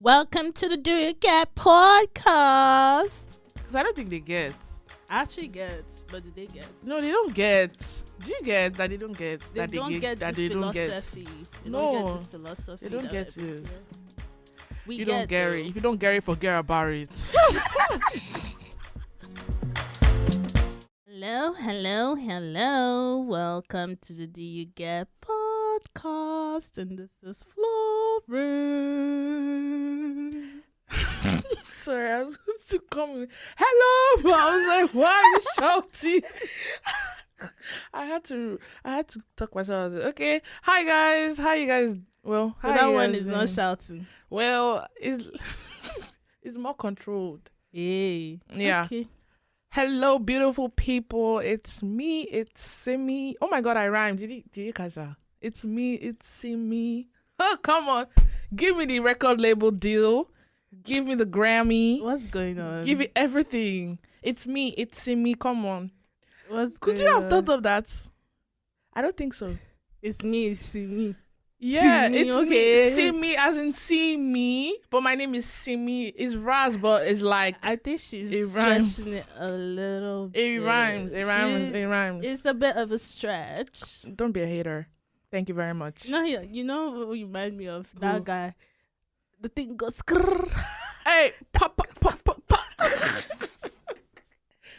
Welcome to the Do You Get podcast. Because I don't think they get. I actually get, but do they get? No, they don't get. Do you get that they don't get? They that don't get that this they don't get. philosophy. They No, don't get this philosophy. They don't that get it. We You get don't get it. If you don't get it, forget about it. Hello. Welcome to the Do You Get podcast, and this is Florence. Sorry, I was going to come in. Hello, but I was like, why are you shouting? I had to talk myself. I was like, okay, hi guys, how you guys? Well, So how that you one guys is doing? not shouting. Well, it's it's more controlled. Hey. Yeah. Okay. Hello, beautiful people. It's me. It's Simi. Oh my God, I rhymed. Did you catch that? It's me. It's Simi. Oh, come on. Give me the record label deal. Give me the Grammy. What's going on? Give it everything. It's me. It's Simi. Come on. What's Could going you have on? thought of that? I don't think so. It's me. It's me. Yeah, Simi, it's okay. me. Simi as in see me. But my name is Simi. It's Raz, but it's like I think she's It rhymes. stretching it a little it bit. rhymes. It rhymes. It rhymes. It's a bit of a stretch. Don't be a hater. Thank you very much. No, you know who you remind me of? That Who? guy. The thing goes skrrr. Hey, pop.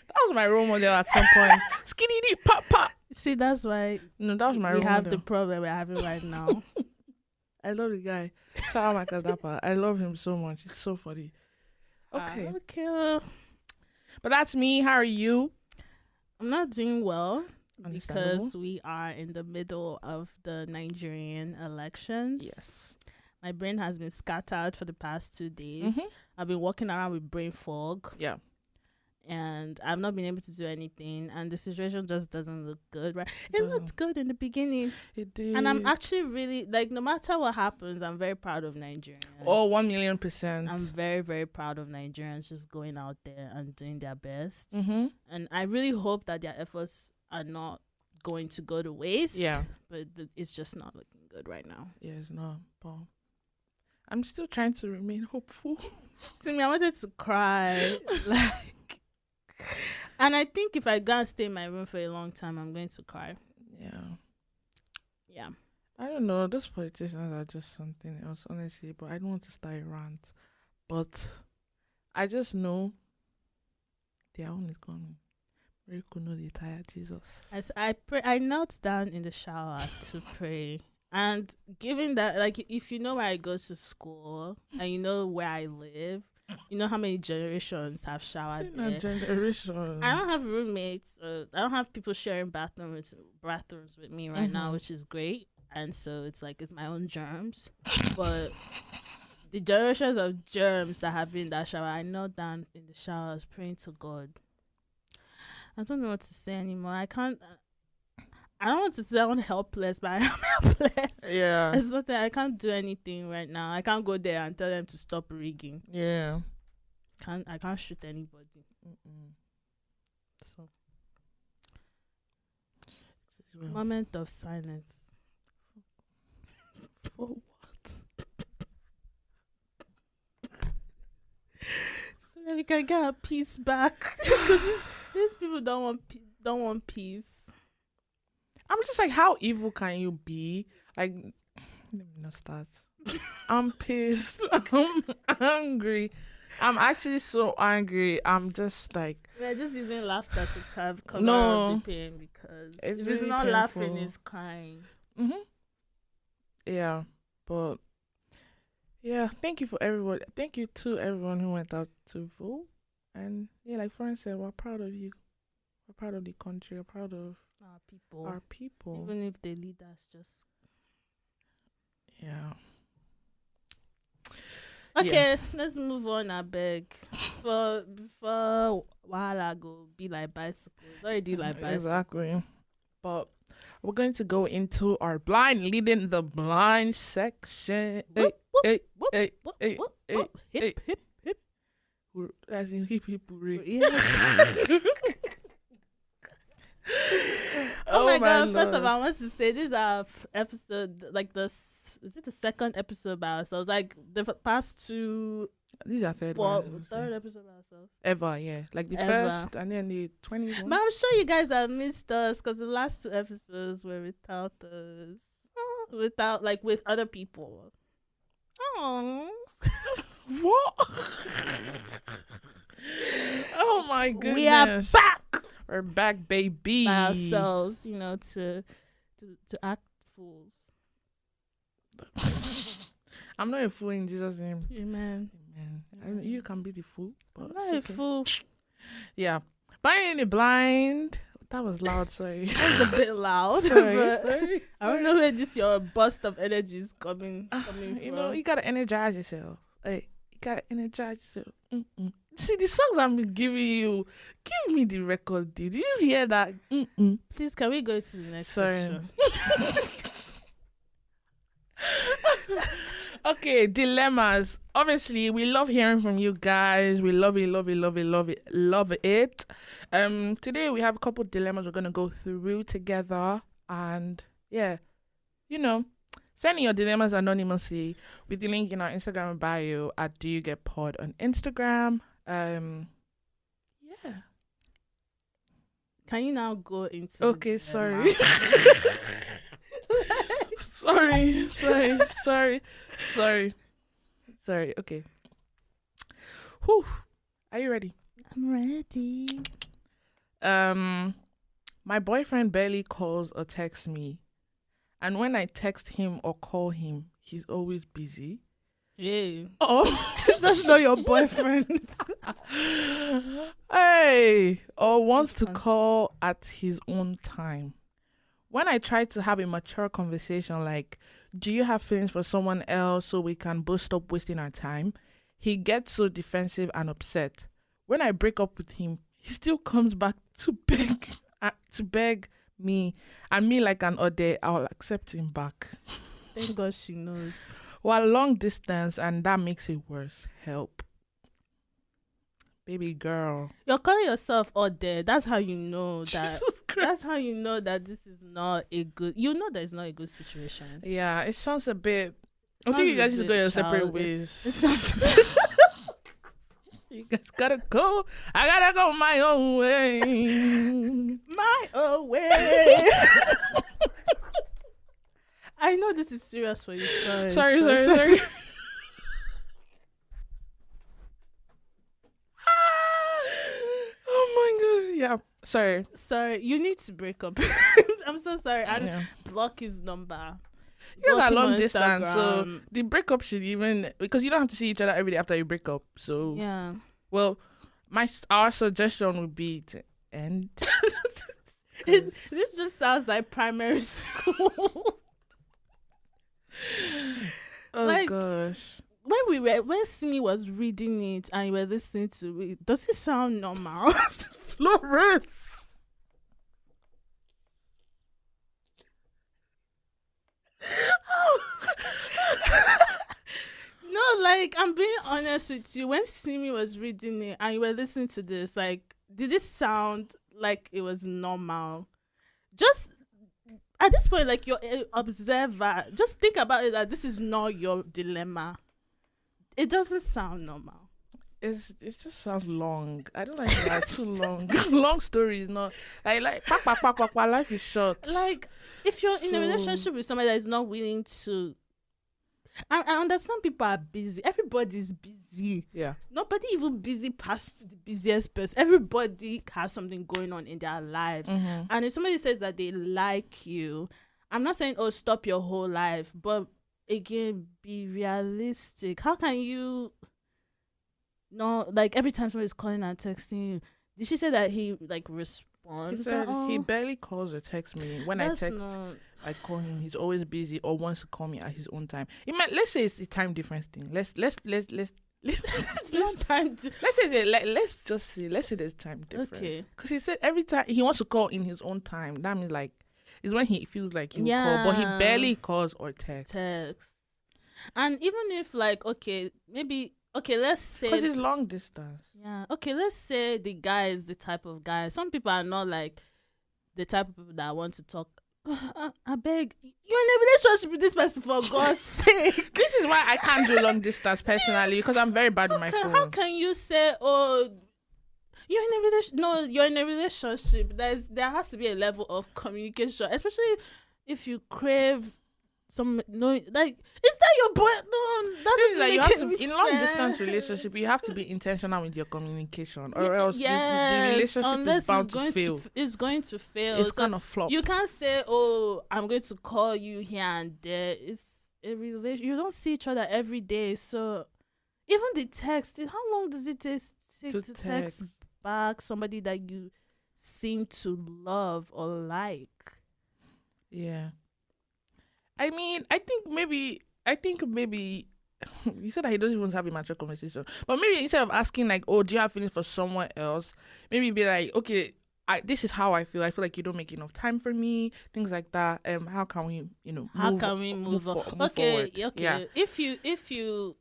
That was my role model at some point. Skinny dee, pop. See, that's why No, that was my we role have model. the problem we're having right now. I love the guy. Shout out my Kadapa. I love him so much. He's so funny. Okay. Okay. But that's me. How are you? I'm not doing well Understandable. because we are in the middle of the Nigerian elections. Yes. My brain has been scattered for the past 2 days. Mhm. I've been walking around with brain fog. Yeah. And I've not been able to do anything, and the situation just doesn't look good, right? It Doesn't. looked good in the beginning, It did. and I'm actually really, like, no matter what happens, I'm very proud of Nigerians. Oh, 1,000,000%. I'm very, very proud of Nigerians just going out there and doing their best. Mm-hmm. And I really hope that their efforts are not going to go to waste. Yeah. But it's just not looking good right now. Yes, no. But I'm still trying to remain hopeful. See me, I wanted to cry. Like, and I think if I go and stay in my room for a long time, I'm going to cry. Yeah. I don't know. Those politicians are just something else, honestly. But I don't want to start a rant. But I just know their own is coming. Miracle no dey tire Jesus. I knelt down in the shower to pray. And given that, like, if you know where I go to school and you know where I live, you know how many generations have showered In a there. generation. I don't have roommates. I don't have people sharing bathrooms with me right now, Mhm. which is great. And so it's like it's my own germs. But the generations of germs that have been in that shower, I knelt down in the shower, I was praying to God. I don't know what to say anymore. I don't want to sound helpless, but I am helpless. Yeah. It's not that I can't do anything right now. I can't go there and tell them to stop rigging. Yeah. I can't shoot anybody. Mm-mm. So Well, moment of silence. for what? So that we can get our peace back. Because these people don't want peace. I'm just like, how evil can you be? Like, let me not start. I'm pissed. I'm angry. I'm actually so angry. I'm just like, We're just using laughter to cover No. up the pain because It's if it's really not laughing, painful. it's crying. yeah. But yeah, thank you for everyone. Thank you to everyone who went out to vote. And yeah, like Florence said, we're proud of you. We're proud of the country. We're proud of Our people. our people. Even if they lead us just Yeah. okay, let's move on, I beg. Before Wahala go be like bicycles. Already like bicycles. Exactly. But we're going to go into our blind leading the blind section. Whoop, Hey, whoop, hey, whoop, hey, whoop, hey, whoop. Hip, hey. hip. As in hip hip hooray. Yes. Oh my my god! First of lord. all, I want to say this is our episode, like is it the second episode by ourselves? Like the past two, These are third well, ones. third episode by ourselves Ever, yeah. Like the ever. first and then the 21. But I'm sure you guys have missed us because the last two episodes were without us, without like with other people. Oh, What? Oh my goodness. we are back We're back, baby. by ourselves, to act fools. I'm not a fool in Jesus' name. Amen. Amen. You can be the fool. I'm But not it's a okay. fool. Yeah. Buying the blind. That was loud, sorry. That was a bit loud. sorry, but sorry. I don't know where this your burst of energy is coming You from. know, you gotta energize yourself. Hey, you gotta energize yourself. Mm-mm. See, the songs I'm giving you, give me the record, dude. Did you hear that? Mm-mm. Please, can we go to the next Sorry. section? Okay, dilemmas. Obviously, we love hearing from you guys. We love it, love it, love it, love it, love it. Today we have a couple dilemmas we're gonna go through together, and yeah, send in your dilemmas anonymously with the link in our Instagram bio at Do You Get Pod on Instagram. Yeah. Can you now go into the Okay, dilemma? Sorry. Okay. Whew. Are you ready? I'm ready. My boyfriend barely calls or texts me, and when I text him or call him, he's always busy. Yeah. Oh, That's not your boyfriend. Hey, or wants It's to fun. call at his own time. When I try to have a mature conversation like, do you have feelings for someone else so we can both stop wasting our time? He gets so defensive and upset. When I break up with him, he still comes back to beg me, and me like an ode, I'll accept him back. Thank God she knows. While long distance, and that makes it worse. Help. Baby girl. You're calling yourself out there. That's how you know that. Jesus Christ. That's how you know that this is not a good. You know that it's not a good situation. Yeah, it sounds a bit. I Sounds think you a guys should bit go your separate childish. It ways. sounds. You guys gotta go. I gotta go my own way. My own way. I know this is serious for you. Sorry. Sorry. Oh my god. Yeah. Sorry. Sorry, you need to break up. I'm so sorry. And Yeah. block his number. You guys Block are him long on distance, so Instagram. the breakup should even, because you don't have to see each other every day after you break up. So Yeah. well, our suggestion would be to end. This just sounds like primary school. Oh Like- gosh. when Simi was reading it and you were listening to it, does it sound normal? Florence. No, like I'm being honest with you. When Simi was reading it and you were listening to this, like, did it sound like it was normal? Just at this point, like you're an observer, just think about it that this is not your dilemma. It doesn't sound normal. It just sounds long. I don't like it. Like too long. Long story is not like pack. Life is short. Like, if you're in a So- relationship with somebody that is not willing to, I understand people are busy. Everybody's busy. Yeah. Nobody even busy past the busiest person. Everybody has something going on in their lives. Mm-hmm. And if somebody says that they like you, I'm not saying, oh, stop your whole life. But again, be realistic. How can you not, like, every time somebody's calling and texting you, did she say that he, like, He responds? said he Oh, barely calls or texts me. When I that's text, not- I call him. He's always busy or wants to call me at his own time. Let's say it's the time difference thing. Let's it's not time to. let's say let's say there's time difference. Okay. Because he said every time he wants to call in his own time. That means like is when he feels like he will call, but he Yeah. barely calls or texts. Text. And even if, like, okay, maybe, okay, let's say. Because it's long distance. Yeah. Okay, let's say the guy is the type of guy. Some people are not like the type of people that want to talk. I beg, you're in a relationship with this person, for God's sake. This is why I can't do long distance personally, because I'm very bad with my phone. How can you say, oh, you're in a relationship? No, you're in a relationship. There has to be a level of communication, especially if you crave some, no, like, is that your boy? No, that This is doesn't like make you have any to, in long distance sense. relationship, you have to be intentional with your communication, or else Yes, the relationship unless is bound to fail. It's going to fail. It's So kind of flop. you can't say, "Oh, I'm going to call you here and there." It's a relation. You don't see each other every day, so even the text. How long does it take To to text back somebody that you seem to love or like? Yeah. I mean, I think maybe you said that he doesn't even have a mature conversation. But maybe instead of asking like, oh, do you have feelings for someone else? Maybe be like, okay, this is how I feel. I feel like you don't make enough time for me. Things like that. How can we, How can we move on? Okay, forward? okay. Yeah. If you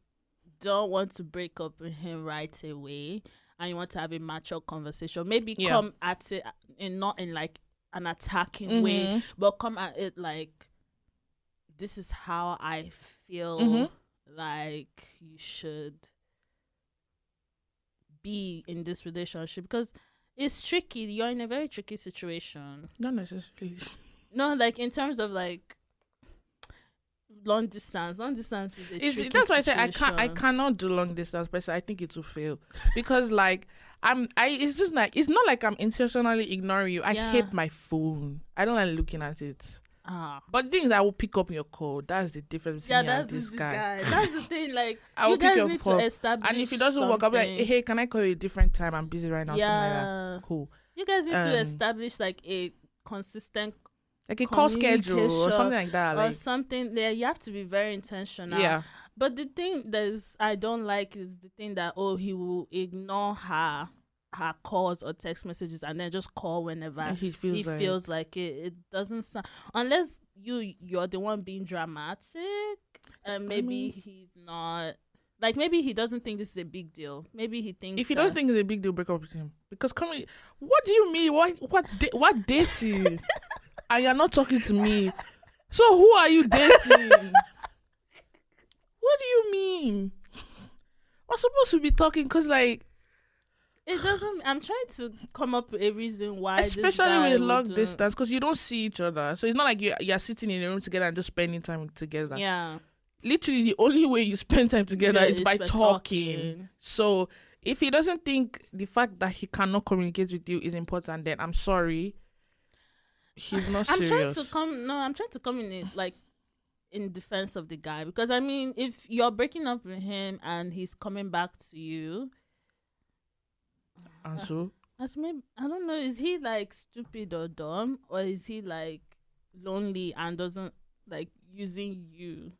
don't want to break up with him right away and you want to have a mature conversation, maybe Yeah. come at it not in like an attacking way, Mhm. but come at it like, this is how I feel Mhm. like you should be in this relationship, because it's tricky. You're in a very tricky situation. Not necessarily. No, like in terms of like long distance. Long distance is a tricky That's why I say I situation. cannot do long distance, but I think it will fail because like it's just like, it's not like I'm intentionally ignoring you. I Yeah. hate my phone. I don't like looking at it. But the thing is, I will pick up your call. That's the difference between Yeah, me and that's this guy. That's the thing. Like, I will you pick guys your need call, to establish. and if it doesn't work, I'll be like, something. hey, can I call you a different time? I'm busy right now. Something like Yeah, that. Cool. you guys need to Um, establish like a consistent Like a call schedule or communication something like that. or Like, something. There, you have to be very intentional. yeah. But the thing I don't like is the thing that, oh, he will ignore her calls or text messages and then just call whenever And he he feels like, feels like it. It doesn't sound, unless you're the one being dramatic, and maybe mean- he's not, like, maybe he doesn't think this is a big deal. Maybe he thinks if he that, doesn't think it's a big deal, break up with him. Because what do you mean? What dating? And you're not talking to me. So who are you dating? What do you mean? We're supposed to be talking because, like, it doesn't. I'm trying to come up with a reason why, this especially guy with long would, distance, because you don't see each other. So it's not like you're sitting in a room together and just spending time together. Yeah, Literally, the only way you spend time together Yeah, is by talking. talking. So if he doesn't think the fact that he cannot communicate with you is important, then I'm sorry. He's not I'm serious. trying to come in it, like, in defense of the guy, because I mean, if you're breaking up with him and he's coming back to you, And so maybe, I don't know, is he like stupid or dumb, or is he like lonely and doesn't like using you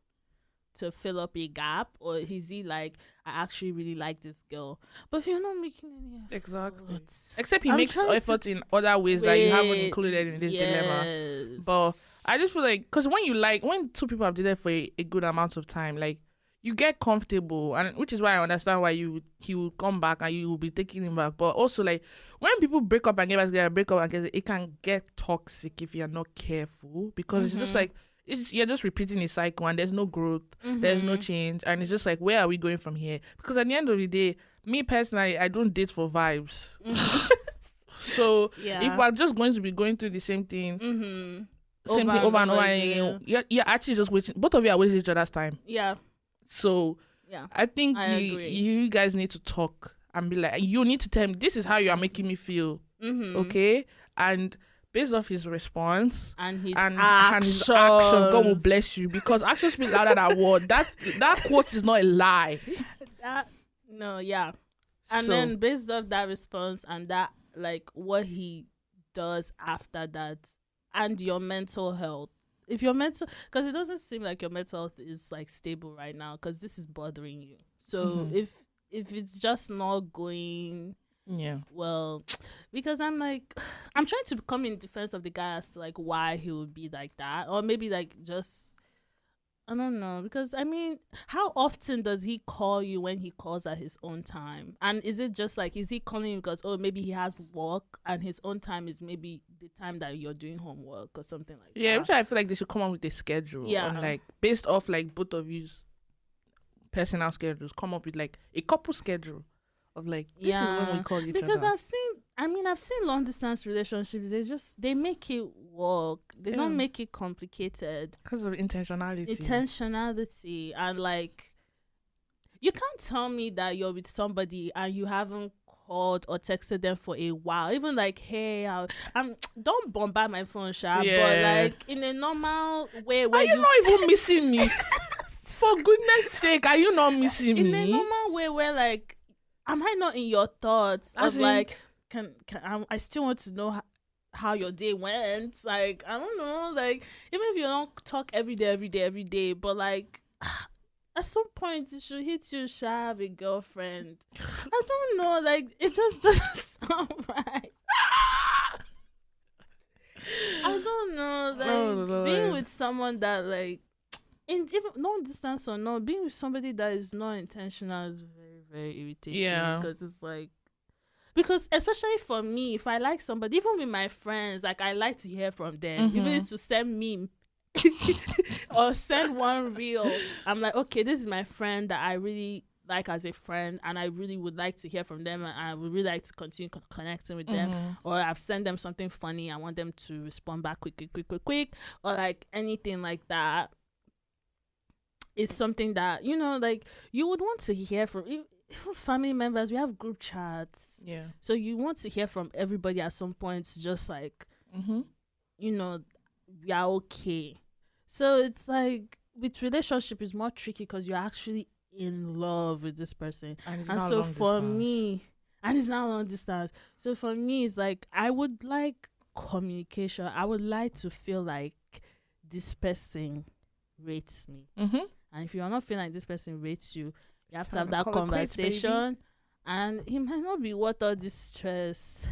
to fill up a gap, or is he like, I actually really like this girl, but you're not making any effort. exactly. Except he I'm makes trying to- effort in other ways that you haven't Wait, included in this dilemma. yes. But I just feel like, because when two people have dated for a good amount of time, like, you get comfortable, and which is why I understand why he will come back and you will be taking him back. But also, like, when people break up and get back together, break up and get, it can get toxic if you're not careful, because it's just like, you're just repeating a cycle and there's no growth, there's no change, and it's just like, where are we going from here? Because at the end of the day, me personally, I don't date for vibes. So Yeah. if we're just going to be going through the same thing, same thing over and over again, you're actually just wasting, both of you are wasting each other's time. Yeah. So Yeah. I think I agree. you guys need to talk and be like, you need to tell me, this is how you are making me feel, okay? And based off his response And his and actions. his action, God will bless you, because actions speak louder than word. That quote is not a lie. No, yeah. And So- then based off that response and that, like, what he does after that, and your mental health. If your mental, because it doesn't seem like your mental health is like stable right now, because this is bothering you. So if it's just not going Yeah. well, because I'm like, I'm trying to come in defense of the guy as to like why he would be like that, or maybe like just I don't know, because I mean, how often does he call you when he calls at his own time? And is it just like, is he calling you because, oh, maybe he has work and his own time is maybe the time that you're doing homework or something like Yeah, that? which I feel like they should come up with a schedule on Yeah. like based off like both of you's personal schedules. Come up with like a couple schedule of like this is when we Yeah. call each Because other. I've seen long distance relationships. They make it work. They Yeah. don't make it complicated. Because of intentionality. Intentionality, and like, you can't tell me that you're with somebody and you haven't called or texted them for a while. Even like, hey, I'm don't bombard my phone, Sha, but Yeah. like in a normal way Are where you not even missing me? For goodness sake, are you not missing in a me? normal way where like, am I not in your thoughts? As Of in- like, I still want to know how your day went. Like, I don't know. Like, even if you don't talk every day, but like, at some point you should hit you, should have a girlfriend. I don't know. Like, it just doesn't sound right. I don't know. Like, Oh, being Lord. with someone that like, even long distance or not, being with somebody that is not intentional is very, very irritating. Yeah. Because it's like, because especially for me, if I like somebody, even with my friends, like, I like to hear from them. Even if it's to send me or send one reel, I'm like, okay, this is my friend that I really like as a friend, and I really would like to hear from them, and I would really like to continue connecting with them. Or I've sent them something funny, I want them to respond back quick, or like anything like that. Is something that, like, you would want to hear from. Even family members, we have group chats, Yeah. so you want to hear from everybody at some point, just like, we are okay. So it's like, with relationship is more tricky because you're actually in love with this person. And So for me, and it's not long distance, so for me it's like, I would like communication. I would like to feel like this person rates me. And if you're not feeling like this person rates you, you have to have that conversation. And he might not be worth all this stress.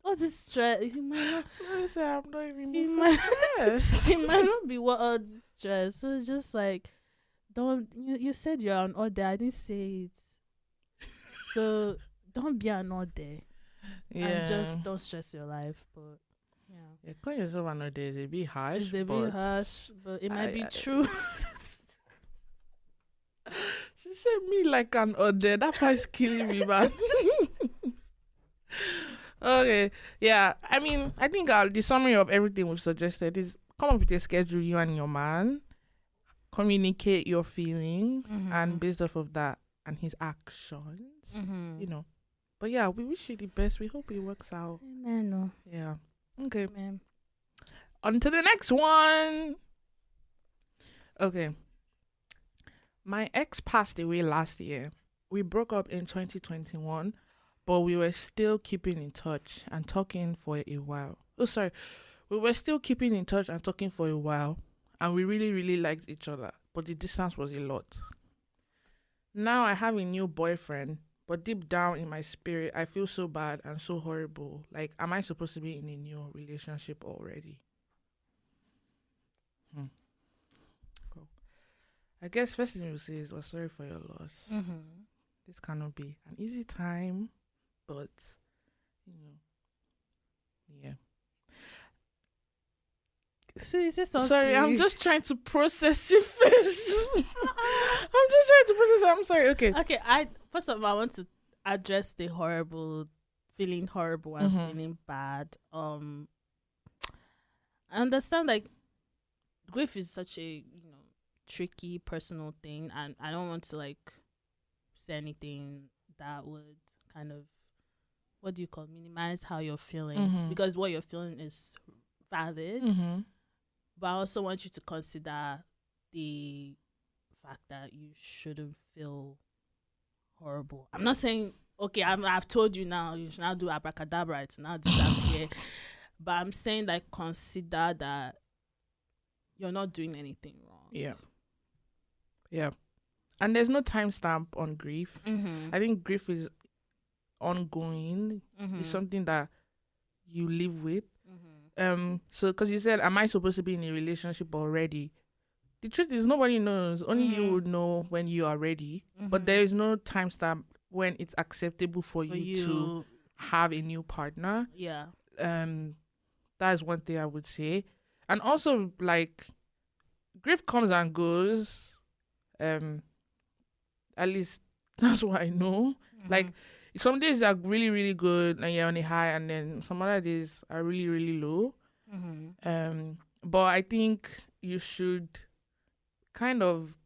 All this stress. He might not. I'm not even He moving might, fast. he might not be worth all this stress. So it's just like, don't. You said you're an order. I didn't say it. So don't be an order. Yeah. And just don't stress your life. But Yeah, calling yourself an order is a bit harsh. it's a bit harsh, but it might be true. She said me like an order. That part's killing me, man. Okay. Yeah. I mean, I think the summary of everything we've suggested is come up with a schedule, you and your man. Communicate your feelings, and based off of that and his actions, But yeah, we wish you the best. We hope it works out. Amen. Yeah. Okay. Amen. On to the next one. Okay. My ex passed away last year. We broke up in 2021, but we were still keeping in touch and talking for a while. Oh, sorry. We were still keeping in touch and talking for a while, and we really, really liked each other, but the distance was a lot. Now I have a new boyfriend, but deep down in my spirit, I feel so bad and so horrible. Like, am I supposed to be in a new relationship already? Cool. I guess first thing we'll say is we're sorry for your loss. This cannot be an easy time, but, yeah. So is this something? Sorry, I'm just trying to process it first. I'm just trying to process it. I'm sorry. Okay. First of all, I want to address the feeling horrible and feeling bad. I understand, like, grief is such a tricky personal thing, and I don't want to like say anything that would kind of, what do you call, minimize how you're feeling, because what you're feeling is valid. But I also want you to consider the fact that you shouldn't feel horrible. I'm not saying, okay, I've told you now, you should not do abracadabra, it's not disappear. But I'm saying, like, consider that you're not doing anything wrong. Yeah. Yeah. And there's no timestamp on grief. I think grief is ongoing. It's something that you live with. So because you said, am I supposed to be in a relationship already? the truth is nobody knows. Only you Mhm. would know when you are ready. But Mhm. there is no timestamp when it's acceptable for For you to you, have a new partner. yeah. Um, that is one thing I would say. And also, like, grief comes and goes. Um, at least that's what I know. Like, Mhm. some days are really, really good and you're on a high, and then some other days are really, really low. Mhm. But I think you should kind of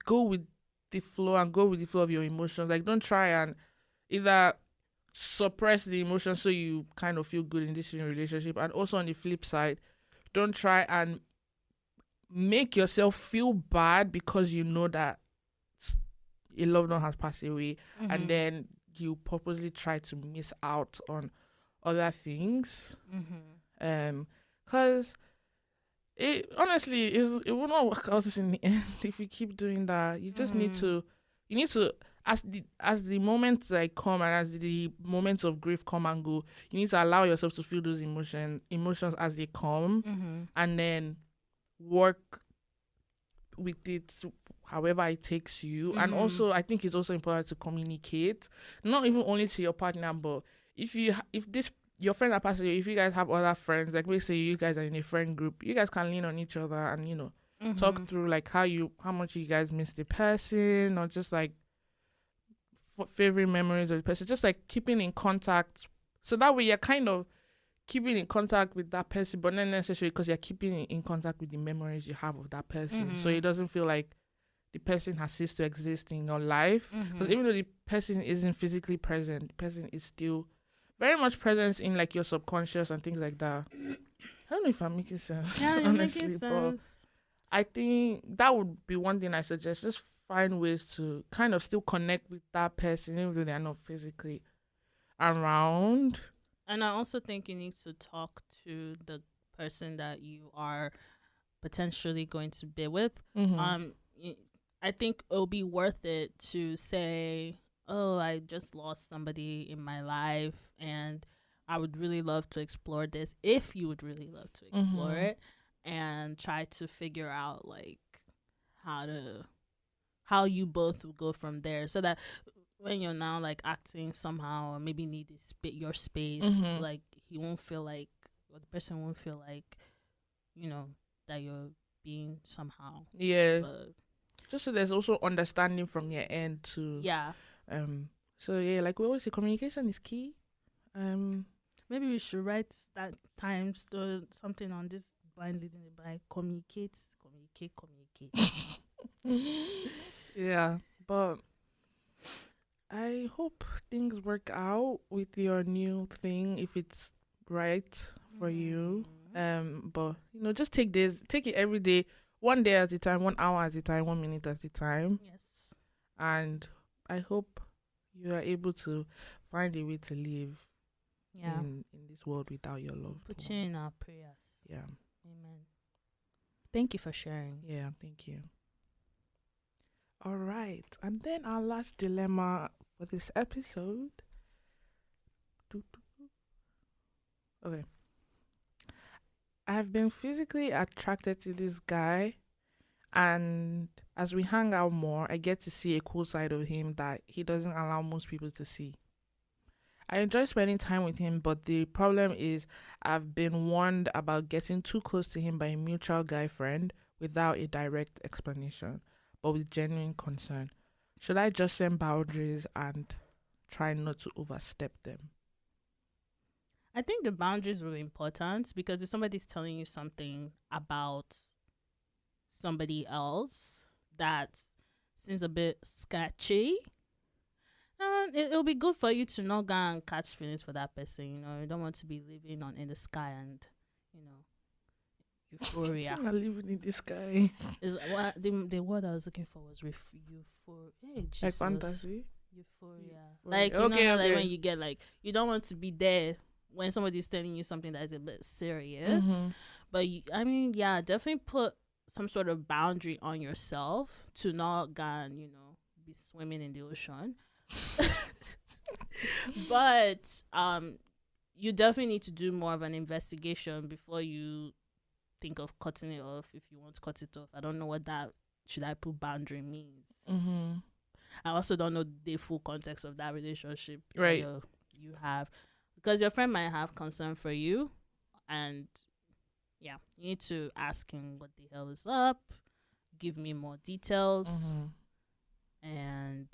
go with the flow and go with the flow of your emotions. Like, don't try and either suppress the emotions so you kind of feel good in this new relationship, and also on the flip side, don't try and make yourself feel bad because you know that a loved one has passed away, and Mhm. then you purposely try to miss out on other things. Mhm. Because it honestly it will not work out in the end if you keep doing that. You just need Mhm. to, you need to, as the moments like come and as the moments of grief come and go, you need to allow yourself to feel those emotions as they come, Mhm. and then work with it however it takes you. And Mhm. also I think it's also important to communicate, not even only to your partner, but if this your friend that passed away, if you guys have other friends, like let's say you guys are in a friend group, you guys can lean on each other and talk Mhm. through like how much you guys miss the person, or just like favorite memories of the person, just like keeping in contact, so that way you're kind of keeping in contact with that person, but not necessarily because you're keeping in contact with the memories you have of that person. So it Mhm. doesn't feel like the person has ceased to exist in your life. Because Mhm. even though the person isn't physically present, the person is still very much present in like your subconscious and things like that. I don't know if I'm making sense, Yeah, you're making honestly, but sense. I think that would be one thing I suggest. Just find ways to kind of still connect with that person, even though they're not physically around. And I also think you need to talk to the person that you are potentially going to be with. Mm-hmm. Um, I think it'll be worth it to say, "Oh, I just lost somebody in my life, and I would really love to explore this. If you would really love to explore Mm-hmm. it, and try to figure out like how to how you both will go from there, so that when you're now like acting somehow or maybe need your space, Mm-hmm. like he won't feel like, or the person won't feel like, you know, that you're being somehow, Yeah. but Just so there's also understanding from your end to yeah, um so yeah, like we always say, communication is key. Um maybe we should write that times something on this blind leading the blind. Communicate, communicate, communicate. yeah, but I hope things work out with your new thing if it's right for you. Mhm. But just take it every day, one day at a time, 1 hour at a time, 1 minute at a time. Yes. And I hope you are able to find a way to live Yeah. in this world without your loved Put you one. in our prayers. Yeah. Amen. Thank you for sharing. Yeah, thank you. All right. And then our last dilemma for this episode. Okay. I've been physically attracted to this guy, and as we hang out more, I get to see a cool side of him that he doesn't allow most people to see. I enjoy spending time with him, but the problem is I've been warned about getting too close to him by a mutual guy friend without a direct explanation, but with genuine concern. Should I just send boundaries and try not to overstep them? I think the boundary is really important, because if somebody's telling you something about somebody else that seems a bit sketchy, it'll be good for you to not go and catch feelings for that person. You don't want to be living on in the sky and, you know, euphoria. I'm not living in this guy. Is what the word I was looking for was euphoria. Hey, Like Jesus, fantasy. euphoria. Like, Euphoria. Okay, how like okay. when you get like, you don't want to be there when somebody's telling you something that is a bit serious. Mm-hmm. But I mean, yeah, definitely put some sort of boundary on yourself to not go and, be swimming in the ocean. But you definitely need to do more of an investigation before you think of cutting it off if you want to cut it off. I don't know what that should I put boundary means. Mm-hmm. I also don't know the full context of that relationship Right. you have, because your friend might have concern for you, and yeah, you need to ask him what the hell is up, give me more details, and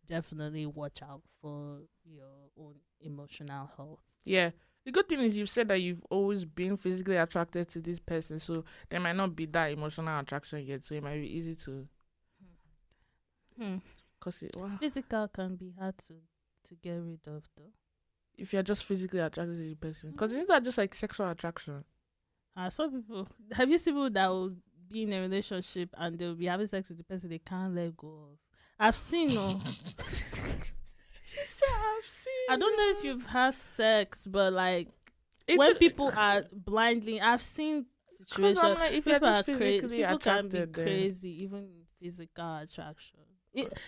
definitely watch out for your own emotional health. Yeah. The good thing is you've said that you've always been physically attracted to this person, so there might not be that emotional attraction yet, so it might be easy to cause it. Wow. Physical can be hard to get rid of, though. If you're just physically attracted to the person, because isn't that just like sexual attraction? Some people, have you seen people that will be in a relationship and they'll be having sex with the person they can't let go of? I've seen, She said, I've seen. I don't know if you've had sex, but like It's when people are blindly, I've seen situations. I'm like, if you're People just are crazy. physically People can attracted, be then crazy, even in physical attraction.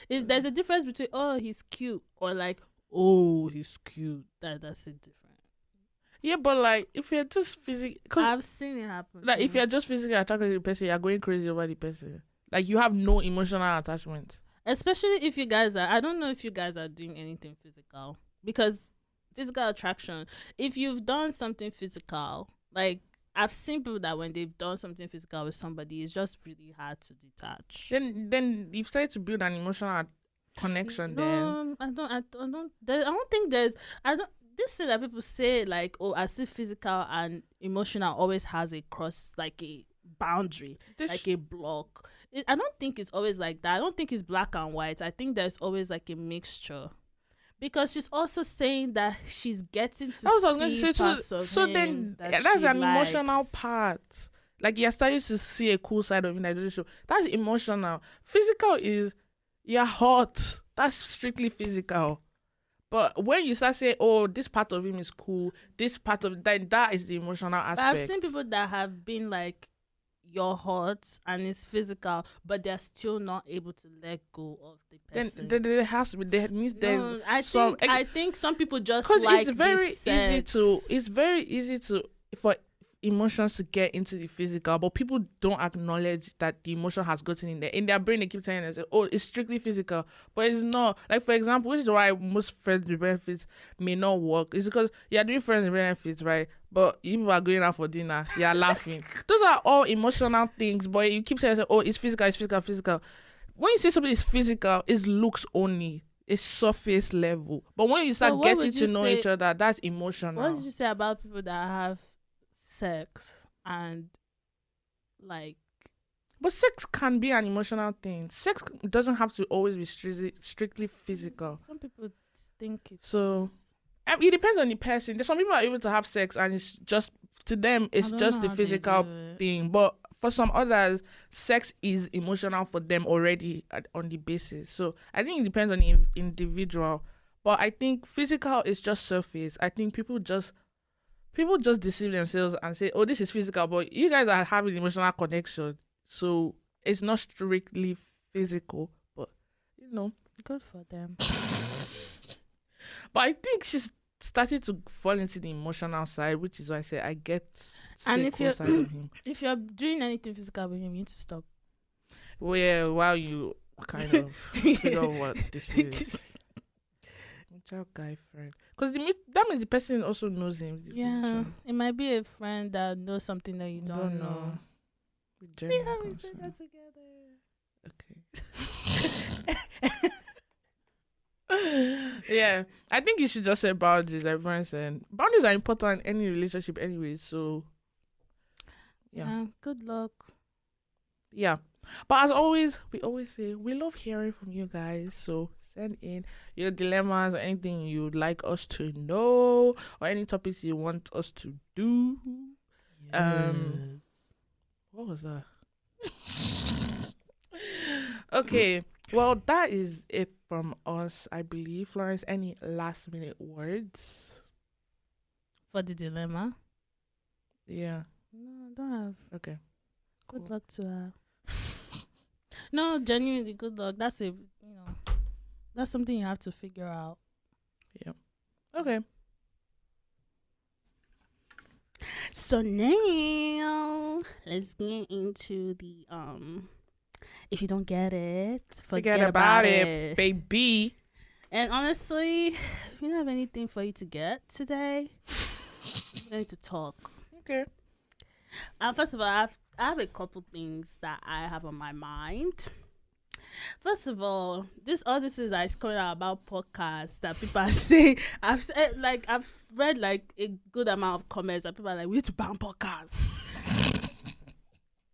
There's a difference between he's cute or like he's cute. That's it different. yeah, but like if you're just physically, because I've seen it happen. like if you're just physically attracted to the person, you're going crazy over the person. Like you have no emotional attachment. Especially if you guys are, I don't know if you guys are doing anything physical, because physical attraction, if you've done something physical, like I've seen people that when they've done something physical with somebody, it's just really hard to detach. Then you've started to build an emotional connection. No, I don't think there's, this thing that people say, like, as if physical and emotional always has a cross, like a boundary, like a block. I don't think it's always like that. I don't think it's black and white. I think there's always like a mixture, because she's also saying that she's getting to see parts of so him then that that's she an likes. emotional part. Like you're starting to see a cool side of him that doesn't show. That's emotional. Physical is you're hot. That's strictly physical. But when you start saying, "Oh, this part of him is cool," this part of that is the emotional aspect. But I've seen people that have been like, you're hot and it's physical, but they're still not able to let go of the person. Then there has to be. There means there's some. I think some people just Because like it's very this easy sex. to. It's very easy to for emotions to get into the physical, but people don't acknowledge that the emotion has gotten in there. In their brain, they keep telling themselves, "Oh, it's strictly physical," but it's not. Like for example, which is why most friends with benefits may not work. It's because you're doing friends with benefits, right? But you people are going out for dinner, you're laughing. Those are all emotional things, but you keep saying, "Oh, it's physical, it's physical, physical." When you say something is physical, it looks only. It's surface level. But when you start getting to know each other, that's emotional. What did you say about people that have sex and like? But sex can be an emotional thing. Sex doesn't have to always be strictly physical. Some people think it's so. It depends on the person. There's some people are able to have sex and it's just to them it's just the physical thing. But for some others, sex is emotional for them already on the basis. So I think it depends on the individual. But I think physical is just surface. I think people just deceive themselves and say, "Oh, this is physical," but you guys are having emotional connection, so it's not strictly physical. But good for them. But I think she's started to fall into the emotional side, which is why I say I get. And if you're if you're doing anything physical with him, you need to stop. Well, yeah, while you kind of figure out what this is. Mutual guy friend, because that means the person also knows him. Yeah, it might be a friend that knows something that you don't know. See how we said that together. Okay. Yeah, I think you should just set boundaries, like everyone said. Boundaries are important in any relationship anyway, so yeah. Good luck. Yeah. But as always, we always say we love hearing from you guys. So send in your dilemmas or anything you'd like us to know or any topics you want us to do. Yes. What was that? Okay. Well, that is it from us, I believe. Florence, any last minute words? For the dilemma? Yeah. No, I don't have. Okay. Good luck to her. No, genuinely good luck. That's that's something you have to figure out. Yeah. Okay. So now let's get into the if you don't get it, forget about it, baby. And honestly, we don't have anything for you to get today. Just going to talk. Okay. First of all, I have a couple things that I have on my mind. First of all, this is like coming out about podcasts that people are saying. I've read like a good amount of comments that people are like, we need to ban podcasts.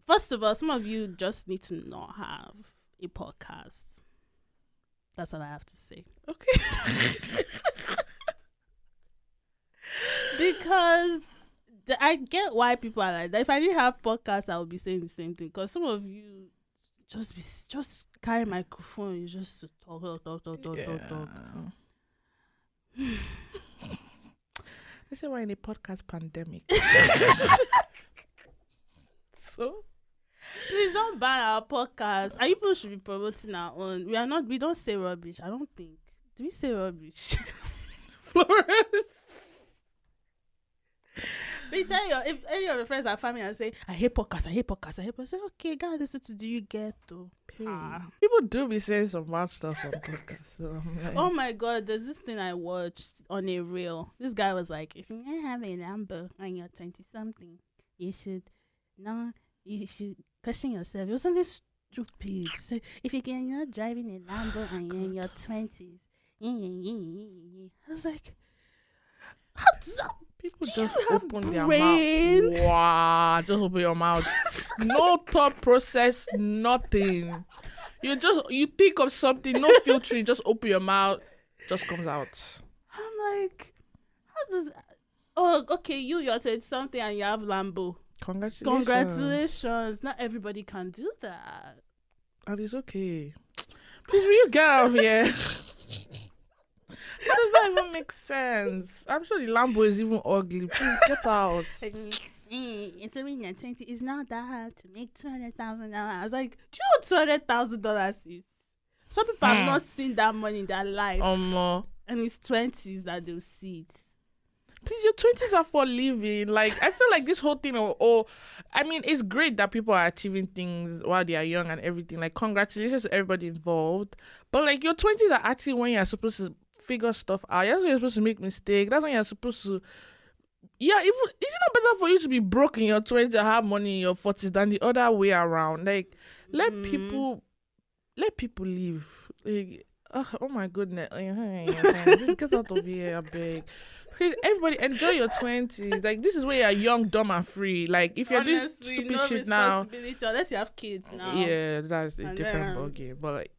First of all, some of you just need to not have a podcast. That's all I have to say. Okay. Because I get why people are like that. If I didn't have podcasts, I would be saying the same thing. Because some of you just carry a microphone, you just talk. This is why in a podcast pandemic. So please don't ban our podcast. And people should be promoting our own. We don't say rubbish. I don't think. Do we say rubbish? Florence. But if any of your friends are family and say, I hate podcasts, I say, okay, guys, listen to Do You Get to? People do be saying some mad stuff on podcasts. So oh my God, there's this thing I watched on a reel. This guy was like, if you have a number and you're 20-something, you should question yourself. It was something stupid. So if you're driving a Lambo and you're in your 20s, I was like, how does that? People just open their mouth. Wow, just open your mouth. No thought process, nothing. You think of something, no filtering, just open your mouth, just comes out. I'm like, how does? Oh, okay, you're 20 something and you have Lambo. Congratulations. Not everybody can do that. And it's okay. Please, will you get out of here? How does that even make sense? I'm sure the Lambo is even ugly. Please get out. It's when you're 20. It's not that hard to make $200,000. I was like, do you know $200,000 is? Some people have not seen that money in their life. And it's 20s that they'll see it. Please, your 20s are for living. Like, I feel like this whole thing, I mean, it's great that people are achieving things while they are young and everything. Like, congratulations to everybody involved. But, like, your 20s are actually when you're supposed to figure stuff out. That's when you're supposed to make mistakes. That's when you're supposed to... Yeah, is it not better for you to be broke in your 20s and have money in your 40s than the other way around? Like, let people live. Like, oh my goodness. Just get out of here, I beg. Please, everybody, enjoy your 20s. Like, this is where you're young, dumb, and free. Like, if you're doing stupid shit now... Unless you have kids now. Yeah, that's a different ballgame. But, like,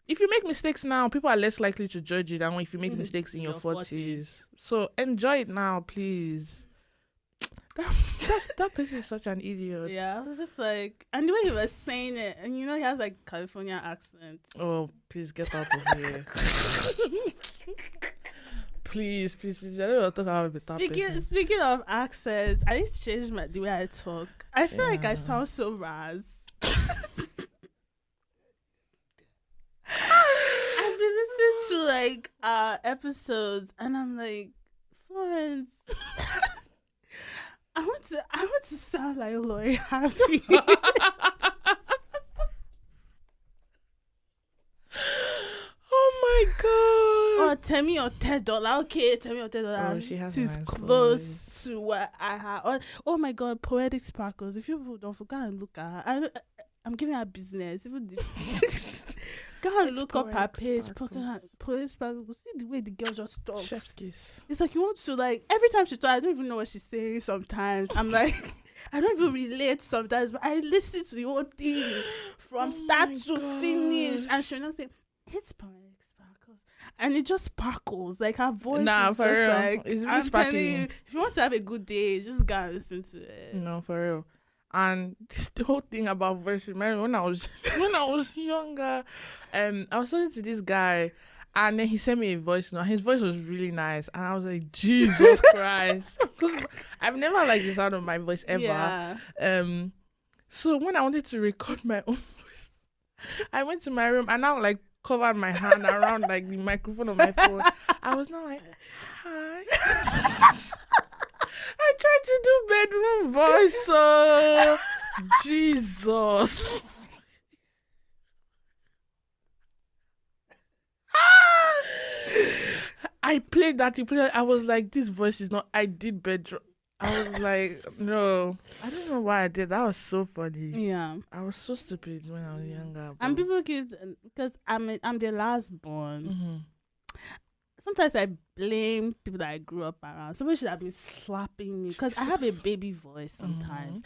if you make mistakes now, people are less likely to judge you than if you make mistakes in your 40s. So, enjoy it now, please. That person is such an idiot. Yeah, I was just like... And the way he was saying it, and he has, like, California accent. Oh, please, get out of here. Please. I don't want to talk about it. Speaking of accents, I need to change the way I talk. I feel like I sound so raz. I've been listening to like episodes, and I'm like, Florence, I want to sound like Lori Harvey. Oh my God. Oh, tell me your $10. Okay, tell me your $10. Oh, she has She's nice close voice. to what I have. Oh my God, poetic sparkles. If you don't forget and look at her, I'm giving her business. Even go and look up her page. Poetic sparkles. See the way the girl just talks. Chef's kiss. It's like you want to like every time she talks, I don't even know what she's saying. Sometimes I'm like, I don't even relate sometimes, but I listen to the whole thing from start to finish, and she'll not say it's poetic sparkles, and it just sparkles. Like her voice is just real. like, it's really I'm sparkling. telling you, if you want to have a good day, just go and listen to it. No, for real. And the whole thing about voice reminded me when I was younger, I was talking to this guy, and then he sent me a voice note. His voice was really nice, and I was like, Jesus Christ, I've never liked the sound of my voice ever. Yeah. So when I wanted to record my own voice, I went to my room and I like covered my hand around like the microphone of my phone. I was not like, hi. I tried to do bedroom voice. Oh, Jesus. I played that. You played. I was like, this voice is not. I did bedroom. I was like, no. I don't know why I did. That was so funny. Yeah. I was so stupid when I was younger. And Bro. people keep, because I'm the last born. Mm-hmm. Sometimes I blame people that I grew up around. Somebody should have been slapping me because I have a baby voice sometimes,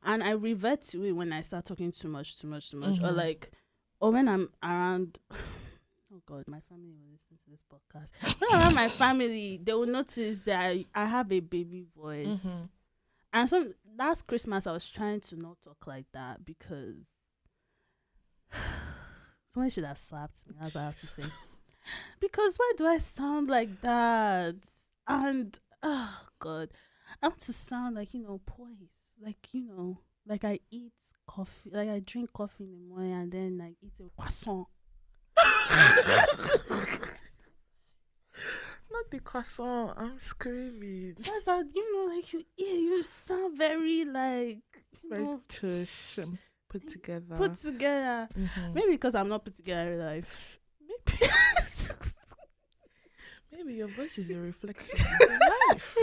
and I revert to it when I start talking too much, or like, or when I'm around. Oh God, my family will listen to this podcast. When I'm around my family, they will notice that I have a baby voice. And some last Christmas, I was trying to not talk like that because somebody should have slapped me. That's what I have to say. Because why do I sound like that? And oh God, I want to sound like, poised, like, like I eat coffee, like I drink coffee in the morning and then I eat a croissant. Not the croissant. I'm screaming. That's how, like you sound very like, Very tush and put together. Mm-hmm. Maybe because I'm not put together in life. Maybe. Maybe your voice is a reflection of your life.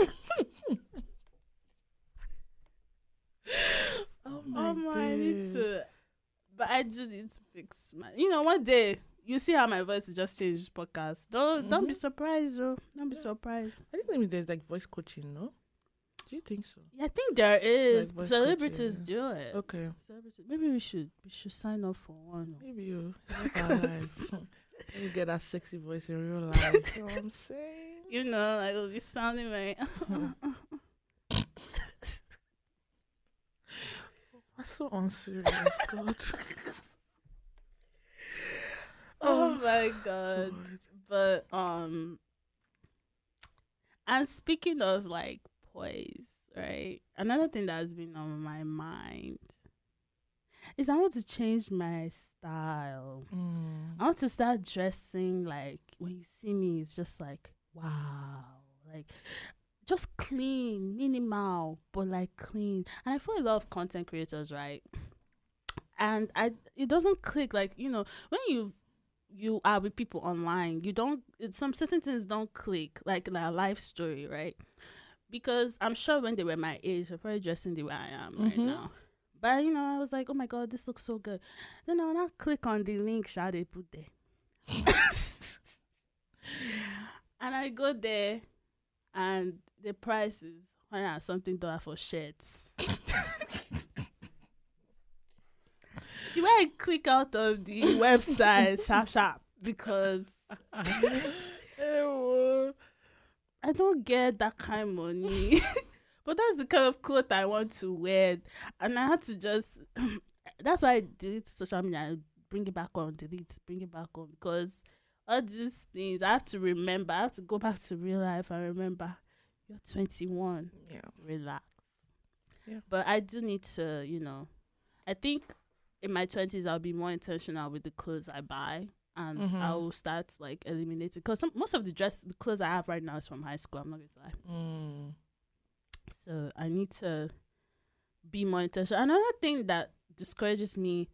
Oh my I need to, but I do need to fix my. One day you see how my voice is just changed this podcast. Don't be surprised, though. Don't be surprised. I think maybe there's like voice coaching, no? Do you think so? Yeah, I think there is. Like voice Celebrities coaching. do it. Okay. Maybe we should sign up for one. Maybe you live our life. You get that sexy voice in real life. You know what I'm saying? Like it'll be sounding like. That's so unserious, God. Oh my God. But and speaking of like poise, right? Another thing that's been on my mind is I want to change my style. I want to start dressing like when you see me, it's just like, wow, like just clean, minimal, but like clean. And I feel a lot of content creators, right? And it doesn't click, like, when you are with people online, some certain things don't click, like their life story, right? Because I'm sure when they were my age, they're probably dressing the way I am right now. But I was like, oh my God, this looks so good. Then I will not click on the link they put there. And I go there and the price is $100 something for shirts. The way I click out of the website sharp because I don't get that kind of money. But that's the kind of clothes I want to wear. And I had to just that's why I delete social media and bring it back on, bring it back on, because all these things I have to remember. I have to go back to real life and remember you're 21. Yeah. Relax. Yeah. But I do need to, I think in my 20s I'll be more intentional with the clothes I buy, and I will start like eliminating, because most of the clothes I have right now is from high school. I'm not going to lie. So I need to be more intentional. Another thing that discourages me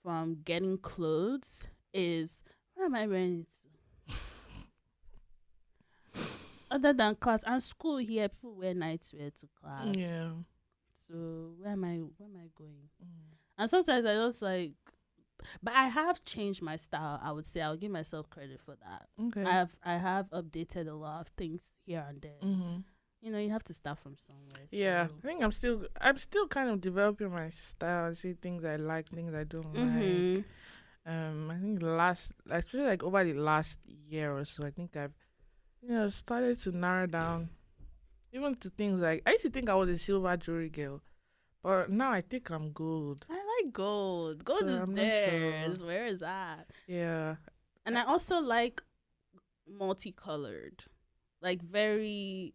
from getting clothes is, where am I wearing it to? Other than class and school here, people wear nightwear to class. Yeah. So where am I going? And sometimes I just like, but I have changed my style. I would say I'll give myself credit for that. Okay. I have updated a lot of things here and there. You have to start from somewhere. So. Yeah, I think I'm still kind of developing my style. See things I like, things I don't like. I think especially like over the last year or so, I think I've started to narrow down, even to things like, I used to think I was a silver jewelry girl, but now I think I'm gold. I like gold. Gold is theirs. Sure. Where is that? Yeah. And I also like multicolored, like very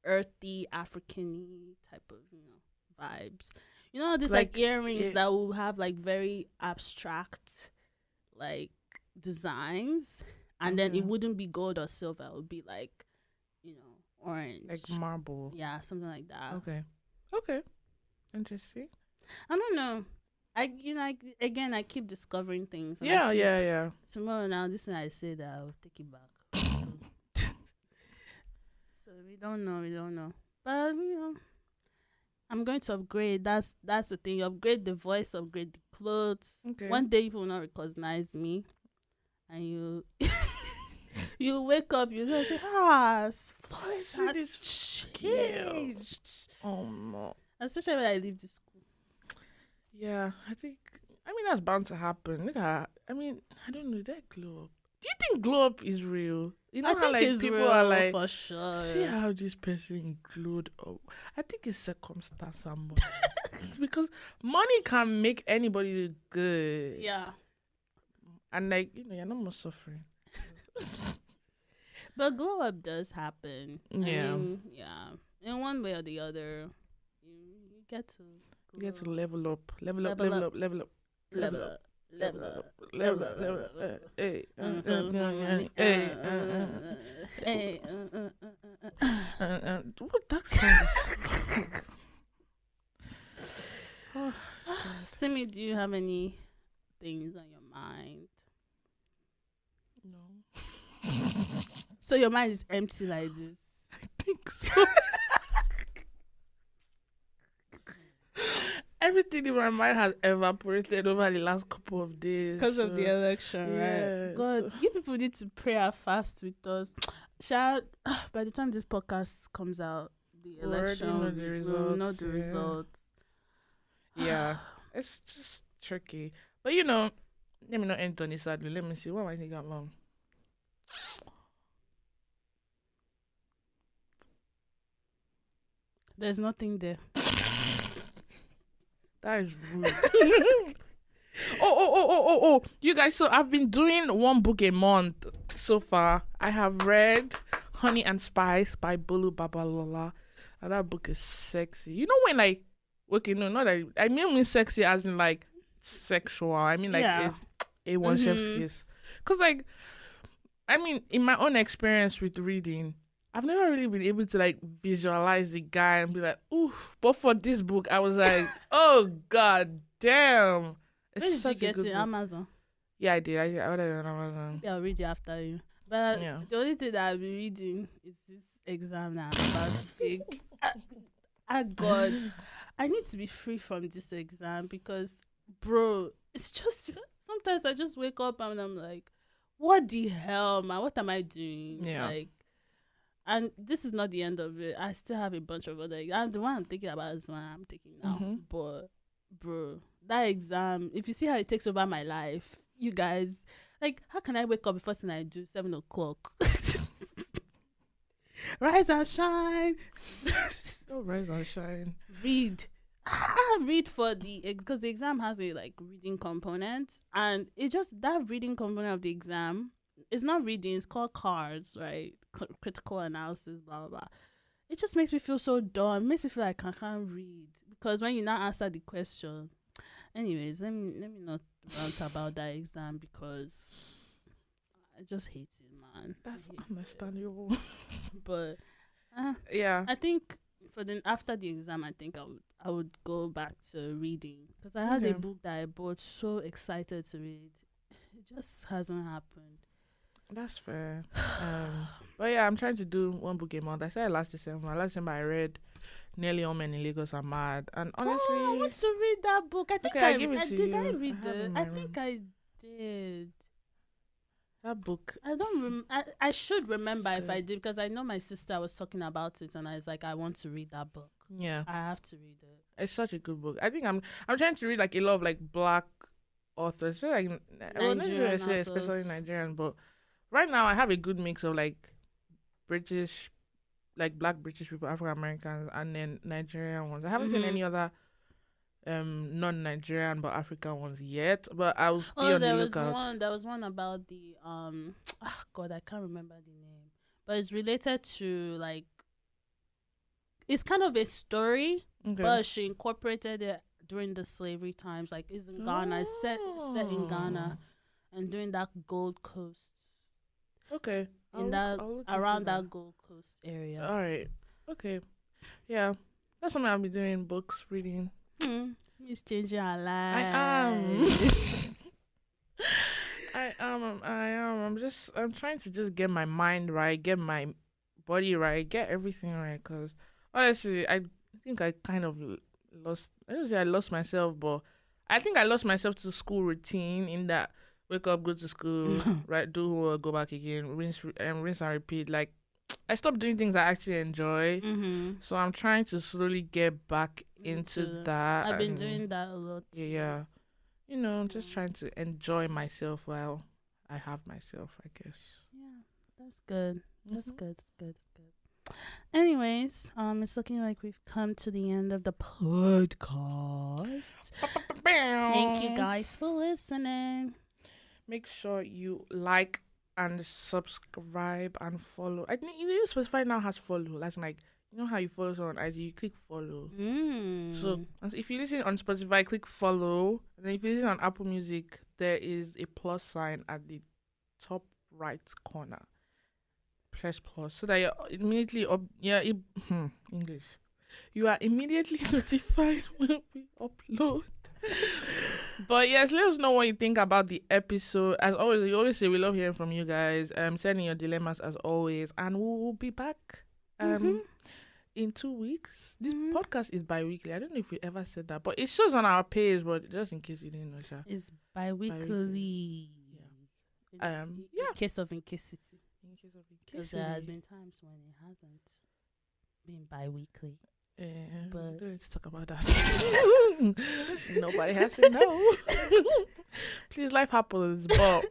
earthy, African-y type of vibes. These like earrings that will have like very abstract like designs, and then it wouldn't be gold or silver. It would be like Like orange. marble. Yeah, something like that. Okay. Okay. Interesting. I don't know. Again, I keep discovering things, and I Yeah, keep yeah, yeah. tomorrow now. This thing I say that I'll take it back. So we don't know. We don't know. But I'm going to upgrade. That's the thing. Upgrade the voice. Upgrade the clothes. Okay. One day people will not recognize me, and you you wake up. You just say, Florence See has this changed. Oh no. Especially when I leave the school. Yeah, I mean that's bound to happen. Look at I mean, I don't know, that glow up. Do you think glow up is real? You know I how think like it's people real are like for sure. see how this person glowed up. I think it's circumstance and money. Because money can make anybody look good. Yeah. And like, you're not more suffering. But glow up does happen. Yeah. I mean, yeah. In one way or the other, you get to You get to glow. level up. Level up, Level level up. up, level up. Level up. Level up. Level up, level up. Hey. Hey. What that sounds? Simi, do you have any things on your mind? No. So your mind is empty like this? I think so. Everything in my mind has evaporated over the last couple of days. Because of the election, yeah, right? God, you people need to pray and fast with us. By the time this podcast comes out, the We already election, know the we'll know results, the yeah. results. Yeah, it's just tricky. But let me not end on this sadly. Let me see. What am I thinking long? There's nothing there. That is rude. Oh. You guys, so I've been doing one book a month so far. I have read Honey and Spice by Bolu Babalola. And that book is sexy. You know when like, okay, no, not that. I mean sexy as in like sexual. I mean like Yeah. it's A1 chef's kiss. Because like, I mean, in my own experience with reading, I've never really been able to like visualize the guy and be like, oof. But for this book, I was like, oh god damn. It's Where did you such a get good it? book. Amazon. Yeah, I did. I ordered it on Amazon. Maybe I'll read it after you. But Yeah. the only thing that I'll be reading is this exam that I'm about to take. God, I need to be free from this exam because, bro, it's just sometimes I just wake up and I'm like, what the hell, man? What am I doing? Yeah. Like, and this is not the end of it. I still have a bunch of other. And the one I'm thinking about is the one I'm taking now. Mhm. But, bro, that exam, if you see how it takes over my life, you guys, like, how can I wake up the first thing I do 7:00? Rise and shine. Oh, rise and shine. Read. Read for because the exam has a like reading component, and it just that reading component of the exam is not reading. It's called cards, right? Critical analysis, blah blah blah. It just makes me feel so dumb. It makes me feel like I can't read because when you now answer the question. Anyways, let me not rant about that exam because I just hate it, man. That's I hate it. understandable. But Yeah. I think after the exam, I think I would go back to reading because I had Okay. a book that I bought so excited to read. It just hasn't happened. That's fair. But yeah, I'm trying to do one book a month. I said last December. Last December I read Nearly All Men in Lagos Are Mad. And honestly, I want to read that book. I think Okay, I'll give it to did. you. I I read have it it. in I my think room. I did. that book, I don't. I should remember It's if I good. did because I know my sister was talking about it and I was like, I want to read that book. yeah, I have to read it. it's such a good book. I think I'm trying to read like a lot of like black authors, so, like not Nigerian necessarily especially authors. Nigerian, but right now I have a good mix of like British, like black British people, African Americans, and then Nigerian ones. I haven't seen Mhm. any other non-Nigerian but African ones yet, but I'll be Oh, on the there was lookout. one. There was one about the God, I can't remember the name, but it's related to like it's kind of a story, Okay. but she incorporated it during the slavery times. Like it's in Ghana, it's set in Ghana, and during that Gold Coast, Okay. in that I'll look around into that Gold Coast. Coast area. All right. Okay. Yeah. That's something I'll be doing. Books, reading. It's changing our I lives. am. I am. I'm trying to just get my mind right, get my body right, get everything right. Cause honestly, I think I kind of lost. I don't say I lost myself, but I think I lost myself to school routine. In that, wake up, go to school, right, do homework, go back again, rinse and repeat. Like I stopped doing things I actually enjoy. Mm-hmm. So I'm trying to slowly get back into that. I've been And doing that a lot. yeah, yeah. Just trying to enjoy myself while I have myself, I guess. Yeah, that's good. That's Mhm. good. That's good. That's good. Anyways, it's looking like we've come to the end of the podcast. Thank you guys for listening. Make sure you like and subscribe and follow. I think Spotify now has follow. That's like how you follow someone on IG, you click follow. So if you listen on Spotify, click follow. And then if you listen on Apple Music, there is a plus sign at the top right corner. Press plus so that you're immediately English. You are immediately notified when we upload. But yes, let us know what you think about the episode. As always, we always say we love hearing from you guys. Send in your dilemmas as always, and we will be back. In 2 weeks. This podcast is bi-weekly. I don't know if we ever said that, but it shows on our page. But just in case you didn't know, Sha. It's bi-weekly. Yeah. In case of incasity. Because there has incasity. been times when it hasn't been bi-weekly. But don't need to talk about that. Nobody has to know. Please, life happens. But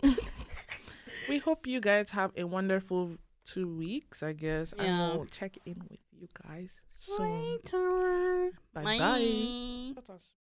we hope you guys have a wonderful 2 weeks, I guess. Yeah. And we'll check in with you guys soon. Later. Bye-bye. Bye.